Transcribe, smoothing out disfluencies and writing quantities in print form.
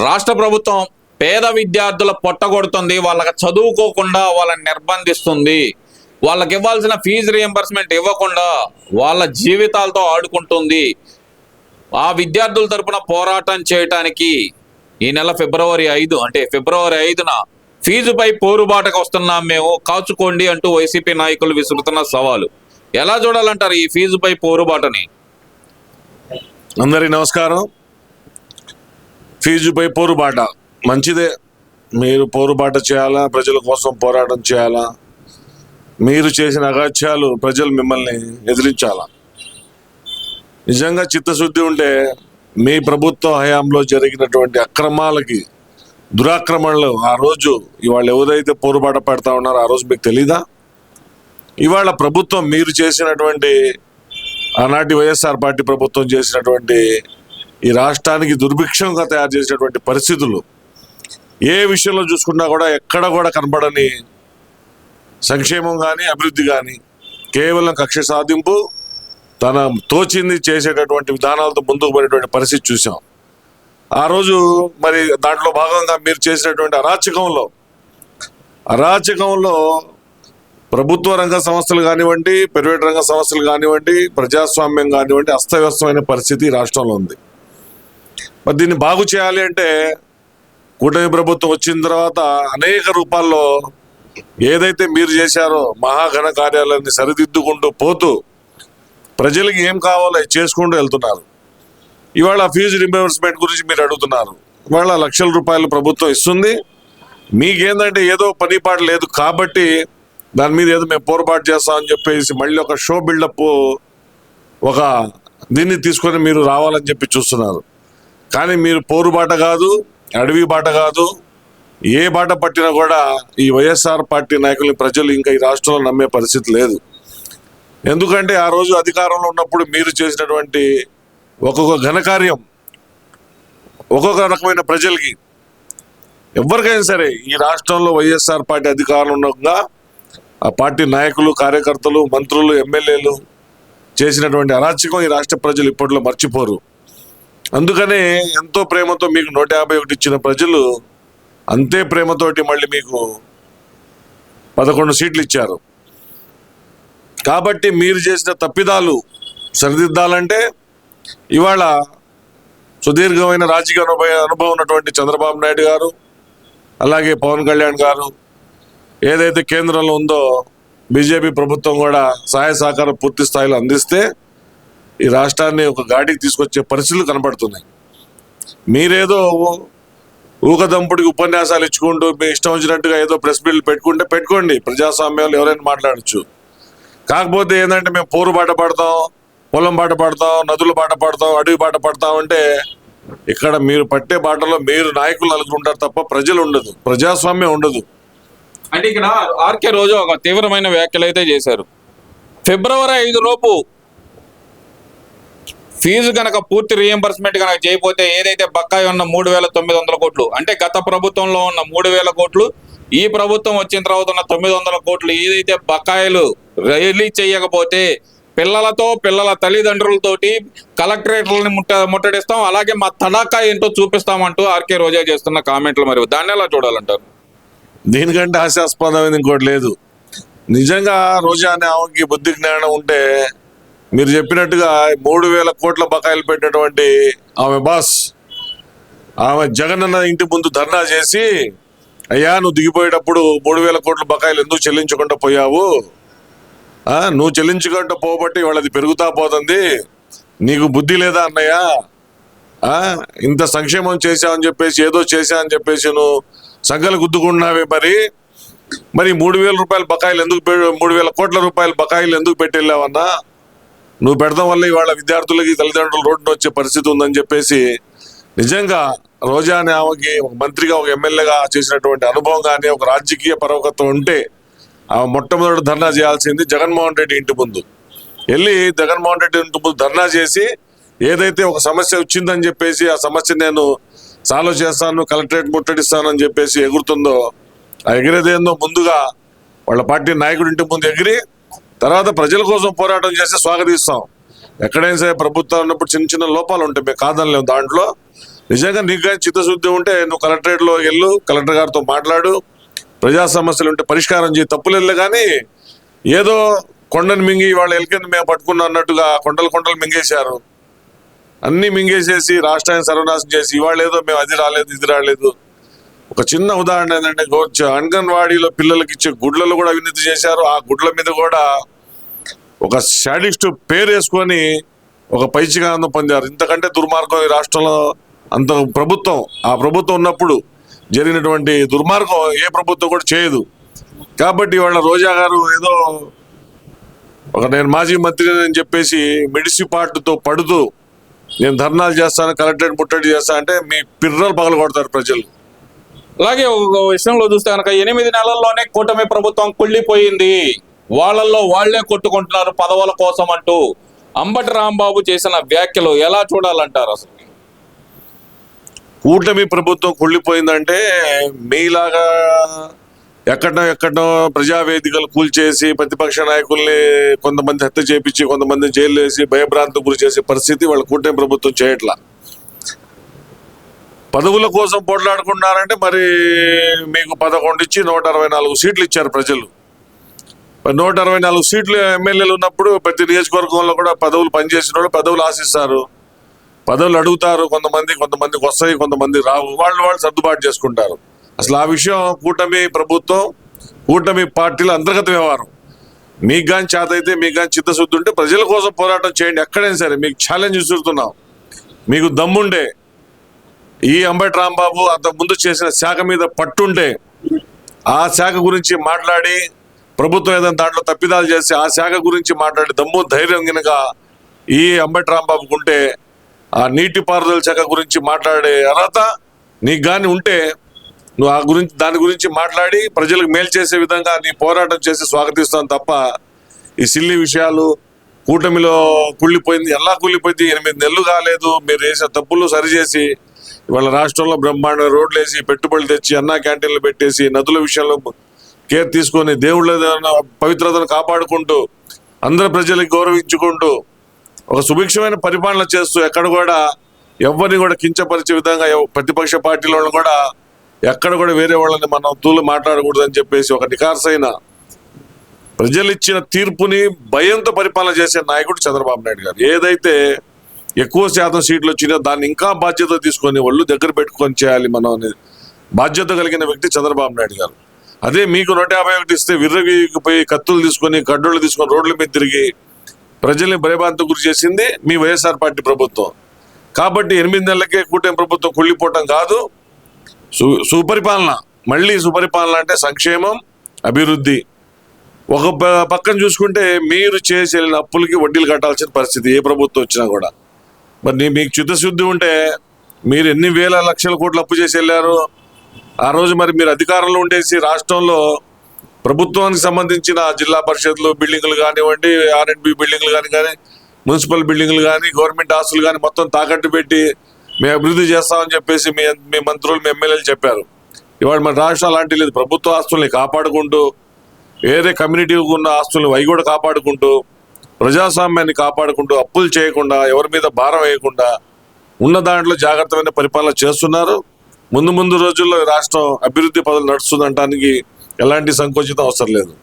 రాష్ట్ర ప్రభుత్వం పేద విద్యార్థుల పొట్టగొడుతుంది, వాళ్ళకి చదువుకోకుండా వాళ్ళని నిర్బంధిస్తుంది, వాళ్ళకి ఇవ్వాల్సిన ఫీజు రియంబర్స్మెంట్ ఇవ్వకుండా వాళ్ళ జీవితాలతో ఆడుకుంటుంది. ఆ విద్యార్థుల తరపున పోరాటం చేయటానికి ఈ నెల ఫిబ్రవరి 5 అంటే ఫిబ్రవరి 5న ఫీజుపై పోరుబాటకు వస్తున్నాం మేము, కాచుకోండి అంటూ వైసీపీ నాయకులు విసురుతున్న సవాలు. ఎలా చూడాలంటారు ఈ ఫీజుపై పోరుబాటని? అందరికీ నమస్కారం. ఫీజుపై పోరుబాట మంచిదే. మీరు పోరుబాట చేయాలా, ప్రజల కోసం పోరాటం చేయాలా. మీరు చేసిన అగాత్యాలు ప్రజలు మిమ్మల్ని ఎదిరించాలా. నిజంగా చిత్తశుద్ధి ఉంటే మీ ప్రభుత్వ హయాంలో జరిగినటువంటి అక్రమాలకి, దురాక్రమణలు ఆ రోజు ఇవాళ ఎవరైతే పోరుబాట పడతా ఉన్నారో ఆ రోజు మీకు తెలీదా? ఇవాళ ప్రభుత్వం మీరు చేసినటువంటి ఆనాటి వైఎస్ఆర్ పార్టీ ప్రభుత్వం చేసినటువంటి ఈ రాష్ట్రానికి దుర్భిక్షంగా తయారు చేసినటువంటి పరిస్థితులు ఏ విషయంలో చూసుకున్నా కూడా ఎక్కడ కూడా కనబడని సంక్షేమం కానీ అభివృద్ధి కానీ, కేవలం కక్ష సాధింపు, తన తోచింది చేసేటటువంటి విధానాలతో ముందుకు పోయేటువంటి పరిస్థితి చూసాం. ఆ రోజు మరి దాంట్లో భాగంగా మీరు చేసినటువంటి అరాచకంలో ప్రభుత్వ రంగ సంస్థలు కానివ్వండి, ప్రైవేట్ రంగ సంస్థలు కానివ్వండి, ప్రజాస్వామ్యం కానివ్వండి, అస్తవ్యస్తమైన పరిస్థితి రాష్ట్రంలో ఉంది. మరి దీన్ని బాగు చేయాలి అంటే కూటమి ప్రభుత్వం వచ్చిన తర్వాత అనేక రూపాల్లో ఏదైతే మీరు చేశారో మహాఘన కార్యాలయాన్ని సరిదిద్దుకుంటూ పోతూ ప్రజలకు ఏం కావాలో చేసుకుంటూ వెళ్తున్నారు. ఇవాళ ఫీజు రింబర్స్మెంట్ గురించి మీరు అడుగుతున్నారు. ఇవాళ లక్షల రూపాయలు ప్రభుత్వం ఇస్తుంది. మీకేందంటే ఏదో పని పాట లేదు కాబట్టి దాని మీద ఏదో మేము పోరుబాటు చేస్తామని చెప్పేసి మళ్ళీ ఒక షో బిల్డప్, ఒక దీన్ని తీసుకొని మీరు రావాలని చెప్పి చూస్తున్నారు. కానీ మీరు పోరుబాట కాదు, అడవి బాట కాదు, ఏ బాట పట్టినా కూడా ఈ వైఎస్ఆర్ పార్టీ నాయకుల్ని ప్రజలు ఇంకా ఈ రాష్ట్రంలో నమ్మే పరిస్థితి లేదు. ఎందుకంటే ఆ రోజు అధికారంలో ఉన్నప్పుడు మీరు చేసినటువంటి ఒక్కొక్క ఘనకార్యం ఒక్కొక్క రకమైన ప్రజలకి, ఎవరికైనా సరే ఈ రాష్ట్రంలో వైఎస్ఆర్ పార్టీ అధికారంలో ఉండగా ఆ పార్టీ నాయకులు, కార్యకర్తలు, మంత్రులు, ఎమ్మెల్యేలు చేసినటువంటి అరాచకం ఈ రాష్ట్ర ప్రజలు ఇప్పట్లో మర్చిపోరు. అందుకనే ఎంతో ప్రేమతో మీకు 151 ఇచ్చిన ప్రజలు అంతే ప్రేమతోటి మళ్ళీ మీకు 11 సీట్లు ఇచ్చారు. కాబట్టి మీరు చేసిన తప్పిదాలు సరిదిద్దాలంటే ఇవాళ సుదీర్ఘమైన రాజకీయ అనుభవం ఉన్నటువంటి చంద్రబాబు నాయుడు గారు, అలాగే పవన్ కళ్యాణ్ గారు, ఏదైతే కేంద్రంలో ఉందో బీజేపీ ప్రభుత్వం కూడా సహాయ సహకారం పూర్తి స్థాయిలో అందిస్తే ఈ రాష్ట్రాన్ని ఒక గాడికి తీసుకొచ్చే పరిస్థితులు కనబడుతున్నాయి. మీరేదో ఊకదంపుడికి ఉపన్యాసాలు ఇచ్చుకుంటూ మీ ఇష్టం వచ్చినట్టుగా ఏదో ప్రెస్ బిల్లు పెట్టుకోండి, ప్రజాస్వామ్యంలో ఎవరైనా మాట్లాడచ్చు. కాకపోతే ఏంటంటే మేము పోరు బాట పడతాం, పొలం బాట పడతాం, నదుల బాట పడతాం, అడవి బాట పడతాం అంటే ఇక్కడ మీరు పట్టే బాటలో మీరు నాయకులు నలుగురు తప్ప ప్రజలు ఉండదు, ప్రజాస్వామ్యం ఉండదు. అంటే ఇక్కడ ఆర్కే రోజు ఒక తీవ్రమైన వ్యాఖ్యలు అయితే చేశారు. ఫిబ్రవరి 5 లోపు ఫీజు కనుక పూర్తి రియంబర్స్మెంట్ కనుక చేయకపోతే ఏదైతే బకాయి ఉన్న 3,900 కోట్లు, అంటే గత ప్రభుత్వంలో ఉన్న 3,000 కోట్లు, ఈ ప్రభుత్వం వచ్చిన తర్వాత ఉన్న 900 కోట్లు ఏదైతే బకాయిలు రిలీజ్ చేయకపోతే పిల్లల తల్లిదండ్రులతోటి కలెక్టరేట్లని ముట్టడిస్తాం, అలాగే మా తడాకా ఏంటో చూపిస్తామంటూ ఆర్కే రోజా చేస్తున్న కామెంట్లు. మరి దాన్ని ఎలా చూడాలంటారు? దీనికంటే హాస్యాస్పదమైనది ఇంకోటి లేదు. నిజంగా రోజా అనే ఆమెకి బుద్ధి జ్ఞానం ఉంటే మీరు చెప్పినట్టుగా 3,000 కోట్ల బకాయిలు పెట్టినటువంటి ఆమె జగనన్న ఇంటి ముందు ధర్నా చేసి, అయ్యా నువ్వు దిగిపోయేటప్పుడు 3,000 కోట్ల బకాయిలు ఎందుకు చెల్లించకుండా పోయావు, నువ్వు చెల్లించకుండా పోబట్టి వాళ్ళది పెరుగుతా పోతుంది, నీకు బుద్ధి లేదా అన్నయ్య, ఇంత సంక్షేమం చేశావని చెప్పేసి ఏదో చేశావని చెప్పేసి నువ్వు సంఖ్యలు గుద్దుకున్నావే, మరి 3,000 రూపాయల బకాయిలు ఎందుకు 3,000 కోట్ల రూపాయల బకాయిలు ఎందుకు పెట్టి వెళ్ళావన్నా, నువ్వు పెడతాం వల్ల ఇవాళ విద్యార్థులకి తల్లిదండ్రులు రోడ్డున వచ్చే పరిస్థితి ఉందని చెప్పేసి నిజంగా రోజా అనే ఆమెకి ఒక మంత్రిగా, ఒక ఎమ్మెల్యేగా చేసినటువంటి అనుభవం కానీ, ఒక రాజకీయ పరవకత్వం ఉంటే ఆమె మొట్టమొదటి ధర్నా చేయాల్సింది జగన్మోహన్ రెడ్డి ఇంటి ముందు వెళ్ళి, జగన్మోహన్ రెడ్డి ఇంటి ముందు ధర్నా చేసి ఏదైతే ఒక సమస్య వచ్చిందని చెప్పేసి ఆ సమస్య నేను సాల్వ్ చేస్తాను, కలెక్టరేట్ ముట్టడిస్తానని చెప్పేసి ఎగురుతుందో, ఆ ఎగిరేదేందో ముందుగా వాళ్ళ పార్టీ నాయకుడి ఇంటి ముందు ఎగిరి తర్వాత ప్రజల కోసం పోరాటం చేస్తే స్వాగతిస్తాం. ఎక్కడైనా సరే ప్రభుత్వం ఉన్నప్పుడు చిన్న చిన్న లోపాలు ఉంటాయి, మేము కాదనలేము. దాంట్లో నిజంగా నీకు కానీ చిత్తశుద్ధి ఉంటే నువ్వు కలెక్టరేట్లో వెళ్ళు, కలెక్టర్ గారితో మాట్లాడు, ప్రజా సమస్యలు ఉంటే పరిష్కారం చేయి, తప్పులేదు. కానీ ఏదో కొండను మింగి వాళ్ళ ఎలికని మేము పట్టుకున్నా అన్నట్టుగా కొండలు కొండలు మింగేశారు. అన్ని మింగేసేసి రాష్ట్రాన్ని సర్వనాశం చేసి ఇవాళ ఏదో మేము అది రాలేదు ఇది రాలేదు. ఒక చిన్న ఉదాహరణ ఏంటంటే అంగన్వాడీలో పిల్లలకి ఇచ్చే గుడ్లలో కూడా అవినీతి చేశారు. ఆ గుడ్ల మీద కూడా ఒక శాడిస్ట్ పేరు వేసుకొని ఒక పైచికానందం పొందారు. ఇంతకంటే దుర్మార్గం ఈ రాష్ట్రంలో అంత ఆ ప్రభుత్వం ఉన్నప్పుడు జరిగినటువంటి దుర్మార్గం ఏ ప్రభుత్వం కూడా చేయదు. కాబట్టి వాళ్ళ రోజా గారు ఏదో నేను మాజీ మంత్రి అని చెప్పేసి మెడిసిపాటుతో పడుతూ నేను ధర్నాలు చేస్తాను, కలెక్టరేట్ ముట్టడి చేస్తా అంటే మీ పిర్రలు పగలు కొడతారు ప్రజలు. అలాగే ఒక విషయంలో చూస్తే కనుక 8 నెలల్లోనే కూటమి ప్రభుత్వం కుళ్ళిపోయింది, వాళ్ళల్లో వాళ్లే కొట్టుకుంటున్నారు పదవుల కోసం అంటూ అంబటి రాంబాబు చేసిన వ్యాఖ్యలు ఎలా చూడాలంటారు? అసలు కూటమి ప్రభుత్వం కుళ్ళిపోయిందంటే మీలాగా ఎక్కడో ప్రజావేదికలు కూల్చేసి ప్రతిపక్ష నాయకుల్ని కొంతమంది హత్య చేపించి కొంతమంది జైలు వేసి భయభ్రాంతి గురి చేసే పరిస్థితి వాళ్ళ కూటమి ప్రభుత్వం చేయట్లా. పదవుల కోసం పోట్లాడుకున్నారంటే మరి మీకు 11 ఇచ్చి 164 సీట్లు ఇచ్చారు ప్రజలు. 164 సీట్లు ఎమ్మెల్యేలు ఉన్నప్పుడు ప్రతి నియోజకవర్గంలో కూడా పదవులు పనిచేసిన వాళ్ళు పదవులు ఆశిస్తారు, పదవులు అడుగుతారు. కొంతమందికి వస్తాయి, కొంతమంది రావు. వాళ్ళు సర్దుబాటు చేసుకుంటారు. అసలు ఆ విషయం కూటమి ప్రభుత్వం కూటమి పార్టీల అంతర్గత వ్యవహారం. మీకు కానీ చేత అయితే మీకు కానీ చిత్తశుద్ధి ఉంటే ప్రజల కోసం పోరాటం చేయండి. ఎక్కడైనా సరే మీకు ఛాలెంజ్ విసురుతున్నాం. మీకు దమ్ముండే ఈ అంబటి రాంబాబు అంత ముందు చేసిన శాఖ మీద పట్టుంటే ఆ శాఖ గురించి మాట్లాడి ప్రభుత్వం ఏదైనా దాంట్లో తప్పిదాలు చేసి ఆ శాఖ గురించి మాట్లాడి దమ్ము ధైర్యం కనుక ఈ అంబటి రాంబాబుకు ఉంటే ఆ నీటిపారుదల శాఖ గురించి మాట్లాడే అర్హత నీకు కానీ ఉంటే నువ్వు దాని గురించి మాట్లాడి ప్రజలకు మేలు చేసే విధంగా నీ పోరాటం చేసి స్వాగతిస్తాను తప్ప ఈ సిల్లి విషయాలు కూటమిలో కుళ్ళిపోయింది ఎలా కుళ్ళిపోయింది 8 నెలలు కాలేదు మీరు చేసిన తప్పులు సరిచేసి ఇవాళ రాష్ట్రంలో బ్రహ్మాండ రోడ్లు వేసి పెట్టుబడులు తెచ్చి అన్నా క్యాంటీన్లు పెట్టేసి నదుల విషయంలో కేర్ తీసుకొని దేవుళ్ళ పవిత్రతను కాపాడుకుంటూ అందరు ప్రజలకు గౌరవించుకుంటూ ఒక సుభిక్షమైన పరిపాలన చేస్తూ ఎక్కడ కూడా ఎవరిని కూడా కించపరిచే విధంగా ప్రతిపక్ష పార్టీల కూడా ఎక్కడ కూడా వేరే వాళ్ళని మనం తూలు మాట్లాడకూడదని చెప్పేసి ఒక నికార్సైన ప్రజలు ఇచ్చిన తీర్పుని భయంతో పరిపాలన చేసే నాయకుడు చంద్రబాబు నాయుడు గారు. ఏదైతే ఎక్కువ శాతం సీట్లు వచ్చినాయో దాన్ని ఇంకా బాధ్యత తీసుకొని వాళ్ళు దగ్గర పెట్టుకొని చేయాలి మనం అనేది బాధ్యత కలిగిన వ్యక్తి చంద్రబాబు నాయుడు గారు. అదే మీకు 151 ఇస్తే విర్రగిపోయి కత్తులు తీసుకొని గడ్డోళ్ళు తీసుకొని రోడ్ల మీద తిరిగి ప్రజల్ని భయభ్రాంతికి గురి చేసింది మీ వైఎస్ఆర్ పార్టీ ప్రభుత్వం. కాబట్టి 8 నెలలకే కూటమి ప్రభుత్వం కుళ్ళిపోవటం కాదు, సుపరిపాలన. మళ్ళీ సుపరిపాలన అంటే సంక్షేమం, అభివృద్ధి. ఒక పక్కన చూసుకుంటే మీరు చేసి వెళ్ళిన అప్పులకి వడ్డీలు కట్టాల్సిన పరిస్థితి ఏ ప్రభుత్వం వచ్చినా కూడా. మరి మీకు చిత్తశుద్ధి ఉంటే మీరు ఎన్ని వేల లక్షల కోట్లు అప్పు చేసి వెళ్ళారు ఆ రోజు. మరి మీరు అధికారంలో ఉండేసి రాష్ట్రంలో ప్రభుత్వానికి సంబంధించిన జిల్లా పరిషత్లు బిల్డింగ్లు కానివ్వండి, R&B బిల్డింగ్లు కానీ మున్సిపల్ బిల్డింగ్లు కానీ గవర్నమెంట్ ఆస్తులు కానీ మొత్తం తాకట్టు పెట్టి మేము అభివృద్ధి చేస్తామని చెప్పేసి మీ మంత్రులు మీ ఎమ్మెల్యేలు చెప్పారు. ఇవాళ మన రాష్ట్రం అలాంటి లేదు. ప్రభుత్వ ఆస్తుల్ని కాపాడుకుంటూ వేరే కమ్యూనిటీకి ఉన్న ఆస్తుల్ని అవి కూడా కాపాడుకుంటూ ప్రజాస్వామ్యాన్ని కాపాడుకుంటూ అప్పులు చేయకుండా ఎవరి మీద భారం వేయకుండా ఉన్న దాంట్లో జాగ్రత్తమైన పరిపాలన చేస్తున్నారు. ముందు రోజుల్లో రాష్ట్రం అభివృద్ధి పదవులు నడుస్తుందనడానికి ఎలాంటి సంకోచితం అవసరం లేదు.